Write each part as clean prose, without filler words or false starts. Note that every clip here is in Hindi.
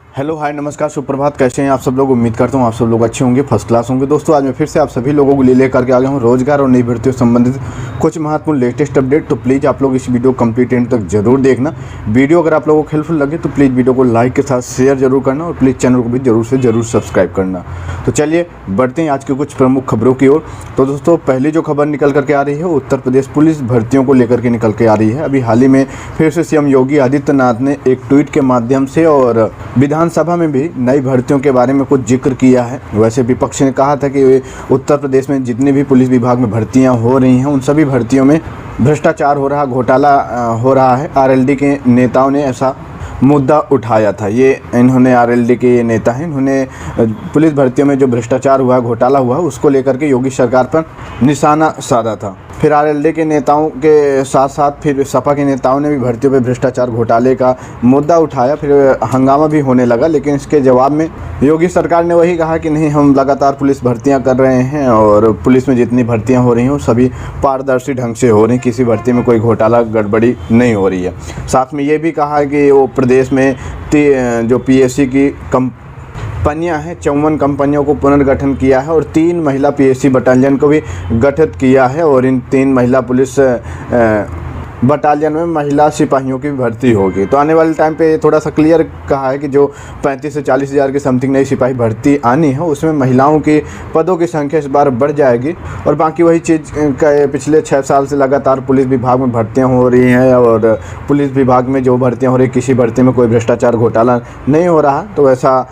हेलो हाय नमस्कार सुप्रभात। कैसे हैं आप सब लोग। उम्मीद करता हूँ आप सब लोग अच्छे होंगे, फर्स्ट क्लास होंगे। दोस्तों आज मैं फिर से आप सभी लोगों को लेकर के आ गया हूँ रोजगार और नई भर्तियों से संबंधित कुछ महत्वपूर्ण लेटेस्ट अपडेट। तो प्लीज़ आप लोग इस वीडियो कंप्लीट एंड तक जरूर देखना। वीडियो अगर आप लोगों को हेल्पफुल लगे तो प्लीज़ वीडियो को लाइक के साथ शेयर जरूर करना और प्लीज़ चैनल को भी जरूर से जरूर सब्सक्राइब करना। तो चलिए बढ़ते हैं आज की कुछ प्रमुख खबरों की ओर। तो दोस्तों पहली जो खबर निकल करके आ रही है उत्तर प्रदेश पुलिस भर्तियों को लेकर के निकल के आ रही है। अभी हाल ही में फिर से सीएम योगी आदित्यनाथ ने एक ट्वीट के माध्यम से और विधानसभा में भी नई भर्तियों के बारे में कुछ जिक्र किया है। वैसे विपक्ष ने कहा था कि उत्तर प्रदेश में जितनी भी पुलिस विभाग में भर्तियां हो रही हैं उन सभी भर्तियों में भ्रष्टाचार हो रहा, घोटाला हो रहा है। आरएलडी के नेताओं ने ऐसा मुद्दा उठाया था। ये इन्होंने आरएलडी के ये नेता हैं, इन्होंने पुलिस भर्तियों में जो भ्रष्टाचार हुआ, घोटाला हुआ, उसको लेकर के योगी सरकार पर निशाना साधा था। फिर आरएलडी के नेताओं के साथ साथ फिर सपा के नेताओं ने भी भर्तियों पे भ्रष्टाचार घोटाले का मुद्दा उठाया। फिर हंगामा भी होने लगा, लेकिन इसके जवाब में योगी सरकार ने वही कहा कि नहीं, हम लगातार पुलिस भर्तियां कर रहे हैं और पुलिस में जितनी भर्तियां हो रही हैं वो सभी पारदर्शी ढंग से हो रही हैं, किसी भर्ती में कोई घोटाला गड़बड़ी नहीं हो रही है। साथ में ये भी कहा कि वो प्रदेश में जो पीएससी की कंपनियां हैं 54 कंपनियों को पुनर्गठन किया है और 3 महिला पीएससी बटालियन को भी गठित किया है और इन 3 महिला पुलिस बटालियन में महिला सिपाहियों की भर्ती होगी। तो आने वाले टाइम पे थोड़ा सा क्लियर कहा है कि जो 35 से 40 हज़ार की समथिंग नई सिपाही भर्ती आनी है उसमें महिलाओं की पदों की संख्या इस बार बढ़ जाएगी। और बाकी वही चीज़ का पिछले 6 साल से लगातार पुलिस विभाग में भर्तियां हो रही हैं और पुलिस विभाग में जो भर्तियां हो रही, किसी भर्ती में कोई भ्रष्टाचार घोटाला नहीं हो रहा। तो ऐसा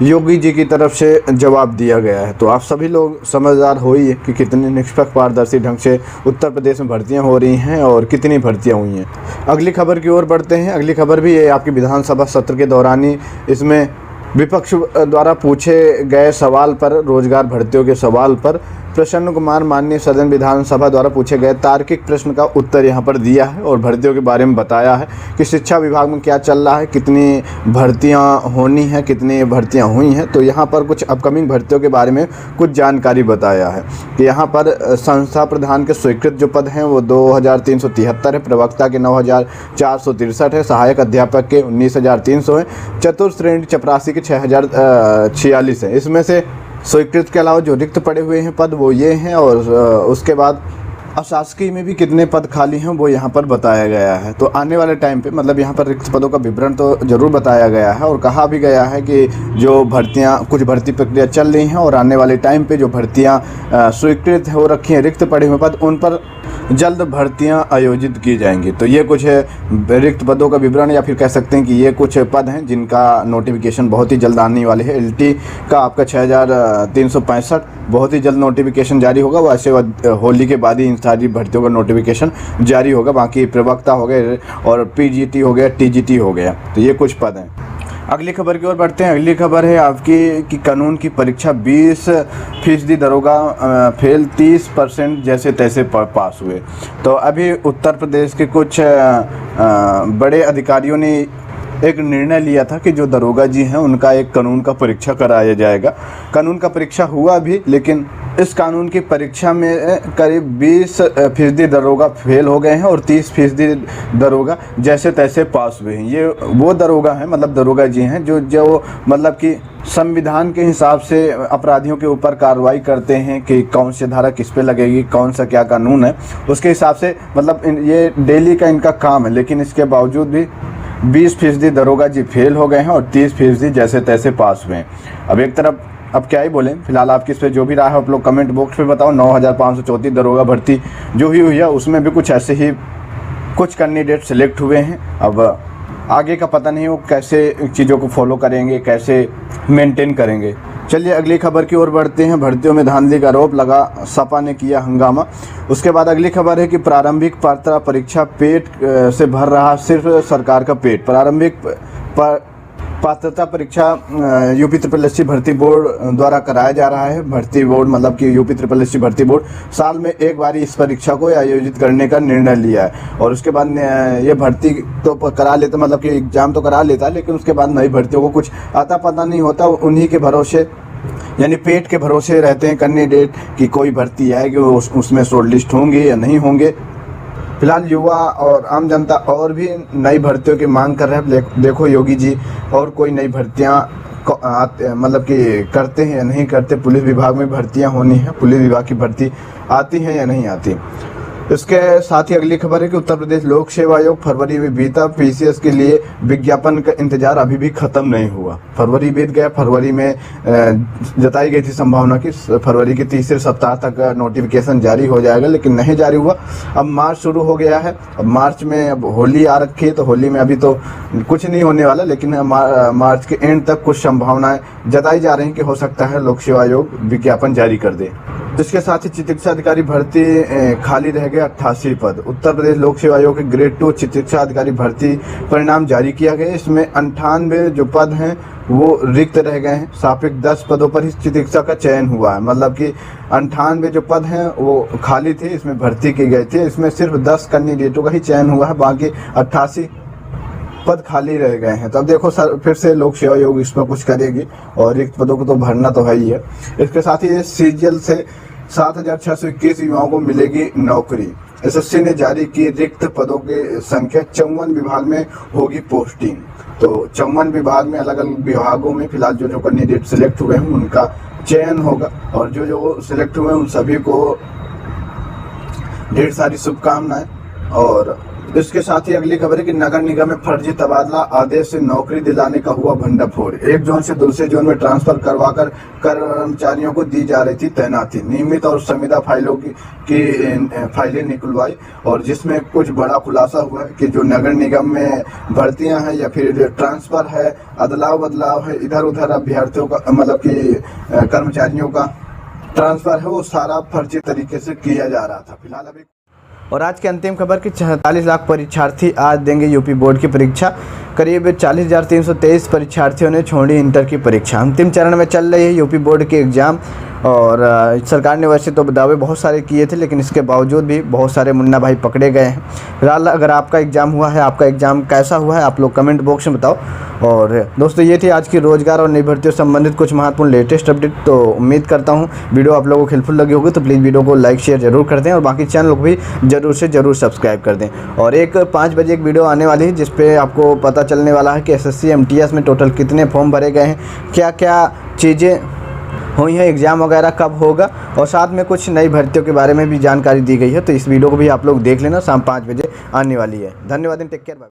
योगी जी की तरफ से जवाब दिया गया है। तो आप सभी लोग समझदार होइए कि कितनी निष्पक्ष पारदर्शी ढंग से उत्तर प्रदेश में भर्तियां हो रही हैं और कितनी भर्तियां हुई हैं। अगली खबर की ओर बढ़ते हैं। अगली खबर भी ये आपकी विधानसभा सत्र के दौरान ही इसमें विपक्ष द्वारा पूछे गए सवाल पर, रोजगार भर्तियों के सवाल पर प्रसन्न कुमार माननीय सदन विधानसभा द्वारा पूछे गए तार्किक प्रश्न का उत्तर यहाँ पर दिया है और भर्तियों के बारे में बताया है कि शिक्षा विभाग में क्या चल रहा है, कितनी भर्तियाँ होनी हैं, कितनी भर्तियाँ हुई हैं। तो यहाँ पर कुछ अपकमिंग भर्तियों के बारे में कुछ जानकारी बताया है कि यहाँ पर संस्था प्रधान के स्वीकृत जो पद हैं वो 2373 है, प्रवक्ता के 9463 है, सहायक अध्यापक के 19300 हैं, चतुर्थ श्रेणी चपरासी के 6046 है। इसमें से स्वीकृत के अलावा जो रिक्त पड़े हुए हैं पद वो ये हैं और उसके बाद अशासकीय में भी कितने पद खाली हैं वो यहाँ पर बताया गया है। तो आने वाले टाइम पे मतलब यहाँ पर रिक्त पदों का विवरण तो ज़रूर बताया गया है और कहा भी गया है कि जो भर्तियाँ, कुछ भर्ती प्रक्रिया चल रही हैं और आने वाले टाइम पे जो भर्तियाँ स्वीकृत हो रखी हैं, रिक्त पड़े हुए पद, उन पर जल्द भर्तियां आयोजित की जाएंगी। तो ये कुछ रिक्त पदों का विवरण या फिर कह सकते हैं कि ये कुछ पद हैं जिनका नोटिफिकेशन बहुत ही जल्द आने वाले हैं। एलटी का आपका 6365 बहुत ही जल्द नोटिफिकेशन जारी होगा। वैसे होली के बाद ही इन सारी भर्तियों का नोटिफिकेशन जारी होगा। बाकी प्रवक्ता हो गए और पीजीटी हो गया, टीजीटी हो गया। तो ये कुछ पद हैं। अगली खबर की ओर बढ़ते हैं। अगली खबर है आपकी कि कानून की परीक्षा 20% दरोगा फेल, 30% जैसे तैसे पास हुए। तो अभी उत्तर प्रदेश के कुछ बड़े अधिकारियों ने एक निर्णय लिया था कि जो दरोगा जी हैं उनका एक कानून का परीक्षा कराया जाएगा। कानून का परीक्षा हुआ भी, लेकिन इस कानून की परीक्षा में करीब 20% दरोगा फेल हो गए हैं और 30% दरोगा जैसे तैसे पास हुए हैं। ये वो दरोगा हैं, मतलब दरोगा जी हैं जो मतलब कि संविधान के हिसाब से अपराधियों के ऊपर कार्रवाई करते हैं कि कौन सी धारा किस पे लगेगी, कौन सा क्या कानून है, उसके हिसाब से मतलब ये डेली का इनका काम है। लेकिन इसके बावजूद भी 20% दरोगा जी फेल हो गए हैं और 30% जैसे तैसे पास हुए हैं। अब एक तरफ अब क्या ही बोलें, फिलहाल आपकी इस पर जो भी राय है आप लोग कमेंट बॉक्स पे बताओ। 9534 दरोगा भर्ती जो ही हुई है उसमें भी कुछ ऐसे ही कुछ कैंडिडेट सिलेक्ट हुए हैं। अब आगे का पता नहीं वो कैसे चीज़ों को फॉलो करेंगे, कैसे मेंटेन करेंगे। चलिए अगली खबर की ओर बढ़ते हैं। भर्तियों में धांधली का आरोप लगा, सपा ने किया हंगामा। उसके बाद अगली खबर है कि प्रारंभिक पात्रता परीक्षा पेट से भर रहा सिर्फ सरकार का पेट। प्रारंभिक पात्रता परीक्षा यूपी ट्रिपल एससी भर्ती बोर्ड द्वारा कराया जा रहा है। भर्ती बोर्ड मतलब कि यूपी ट्रिपल एससी भर्ती बोर्ड साल में एक बार इस परीक्षा को आयोजित करने का निर्णय लिया है और उसके बाद ये भर्ती तो करा लेता, मतलब कि एग्जाम तो करा लेता, लेकिन उसके बाद नई भर्तियों को कुछ आता पता नहीं होता। उन्हीं के भरोसे यानी पेट के भरोसे रहते हैं कैंडिडेट कि कोई भर्ती आएगी, उसमें शॉर्ट लिस्ट होंगे या नहीं होंगे। फिलहाल युवा और आम जनता और भी नई भर्तियों की मांग कर रहे हैं। देखो योगी जी और कोई नई भर्तियाँ मतलब कि करते हैं या नहीं करते। पुलिस विभाग में भर्तियां होनी है, पुलिस विभाग की भर्ती आती है या नहीं आती। इसके साथ ही अगली खबर है कि उत्तर प्रदेश लोक सेवा आयोग फरवरी में बीता, पीसीएस के लिए विज्ञापन का इंतजार अभी भी खत्म नहीं हुआ। फरवरी बीत गया, फरवरी में जताई गई थी संभावना कि फरवरी के तीसरे सप्ताह तक नोटिफिकेशन जारी हो जाएगा, लेकिन नहीं जारी हुआ। अब मार्च शुरू हो गया है, अब मार्च में अब होली आ रखी है, तो होली में अभी तो कुछ नहीं होने वाला, लेकिन मार्च के एंड तक कुछ संभावनाएं जताई जा रही हैं कि हो सकता है लोक सेवा आयोग विज्ञापन जारी कर दे। इसके साथ ही चिकित्सा अधिकारी भर्ती खाली रह गए 88 पद। उत्तर प्रदेश लोक सेवा आयोग के ग्रेड 2 चिकित्सा अधिकारी भर्ती परिणाम जारी किया गया। इसमें 98 जो पद हैं वो रिक्त रह गए हैं। सापेक्ष 10 पदों पर ही चिकित्सा का चयन हुआ है, मतलब कि 98 जो पद हैं वो खाली थे, इसमें भर्ती की गई थी। इसमें सिर्फ 10 कैंडिडेटों का ही चयन हुआ है, बाकी 88 पद खाली रह गए हैं। तो अब देखो सर, फिर से लोक सेवा आयोग इसमें कुछ करेगी और रिक्त पदों को तो भरना तो है ही है। इसके साथ ही सीजीएल से 7,621 युवाओं को मिलेगी नौकरी। एसएससी ने जारी की रिक्त पदों की संख्या, 54 विभाग में होगी पोस्टिंग। तो 54 विभाग में अलग अलग विभागों में फिलहाल जो कैंडिडेट सिलेक्ट हुए हैं उनका चयन होगा, और जो सिलेक्ट हुए हैं उन सभी को ढेर सारी शुभकामनाएं। और इसके साथ ही अगली खबर है कि नगर निगम में फर्जी तबादला आदेश से नौकरी दिलाने का हुआ भंडाफोड़। एक जोन से दूसरे जोन में ट्रांसफर करवाकर कर्मचारियों को दी जा रही थी तैनाती। नियमित और संविदा फाइलों की फाइलें निकलवाई, और जिसमें कुछ बड़ा खुलासा हुआ है कि जो नगर निगम में भर्तियां हैं या फिर ट्रांसफर है, अदलाव बदलाव है, इधर उधर अभ्यर्थियों का मतलब कि कर्मचारियों का ट्रांसफर है, वो सारा फर्जी तरीके से किया जा रहा था। फिलहाल अभी और आज की अंतिम खबर कि 44 लाख परीक्षार्थी आज देंगे यूपी बोर्ड की परीक्षा। करीब 40,323 परीक्षार्थियों ने छोड़ी इंटर की परीक्षा। अंतिम चरण में चल रही है यूपी बोर्ड की एग्ज़ाम, और सरकार ने वैसे तो दावे बहुत सारे किए थे, लेकिन इसके बावजूद भी बहुत सारे मुन्ना भाई पकड़े गए हैं। फिलहाल अगर आपका एग्ज़ाम हुआ है, आपका एग्ज़ाम कैसा हुआ है, आप लोग कमेंट बॉक्स में बताओ। और दोस्तों, ये थी आज की रोजगार और नई भर्तियों से संबंधित कुछ महत्वपूर्ण लेटेस्ट अपडेट। तो उम्मीद करता हूँ वीडियो आप लोगों को हेल्पफुल लगी होगी, तो प्लीज़ वीडियो को लाइक शेयर जरूर कर दें, और बाकी चैनल को भी जरूर से जरूर सब्सक्राइब कर दें। और एक 5 बजे एक वीडियो आने वाली है जिसपे आपको पता चलने वाला है कि एसएससी एमटीएस में टोटल कितने फॉर्म भरे गए हैं, क्या क्या चीज़ें हुई है, एग्ज़ाम वगैरह कब होगा, और साथ में कुछ नई भर्तियों के बारे में भी जानकारी दी गई है। तो इस वीडियो को भी आप लोग देख लेना, शाम 5 बजे आने वाली है। धन्यवाद, टेक केयर, बाय।